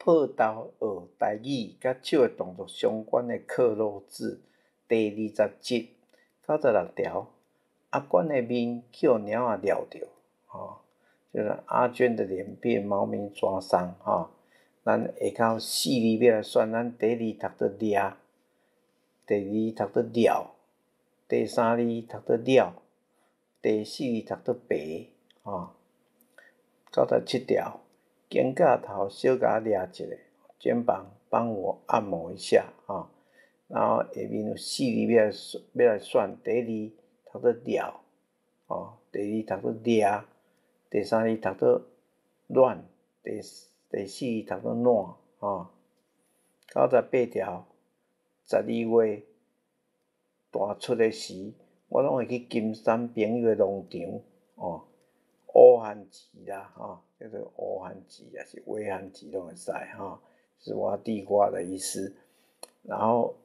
破读学台语甲手的动作相关的克漏字第20集96条，阿娟的面叫猫仔撩着，就是阿娟的脸被猫咪抓伤，咱下到四字要来选，咱第一字读做抓，第二读做撩，第三字读做了，第四字读做白97条，肩胛头小甲抓一下，肩膀帮我按摩一下然后下面有四字要来选，第一字读做了第二读做抓，第三字读做乱，第四字读做烂98条，12月大出的时，我攏会去金山朋友的农场乌汉字啦叫做乌汉字也是微汉字都会使是我地瓜的意思。然后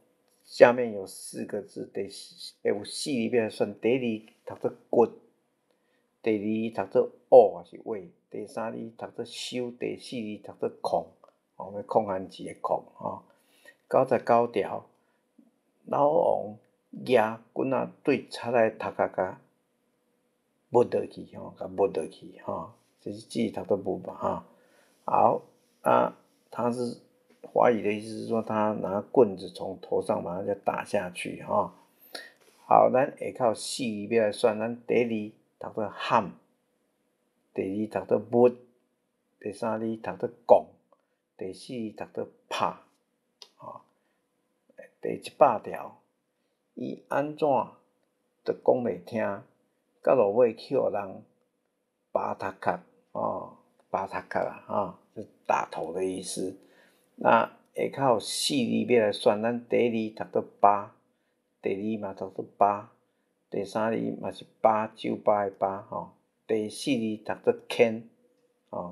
下面有4个字，有4字要来选，第一字读做骨，第二读做乌也是胃，第三字读做收，第四字读做空要空汉字的空99条，老王攑棍仔对賊仔的頭殼抹落去甲抹落去这是字读做抹嘛好他是华语的意思是说他拿棍子从头上把它打下去好，咱下靠4字要来选，咱第一字读做喊，第二读做抹，第三字读做讲，第四字读做拍第100条，伊按怎就讲袂听，到落尾去予人拔头壳拔头壳啦是打头的意思。那下靠4字要来选，咱第一字读做疤，第二嘛读做疤，第三字嘛是疤，酒吧的疤第四字读做牵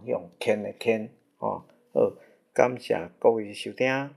用牵的牵好，感谢各位收听。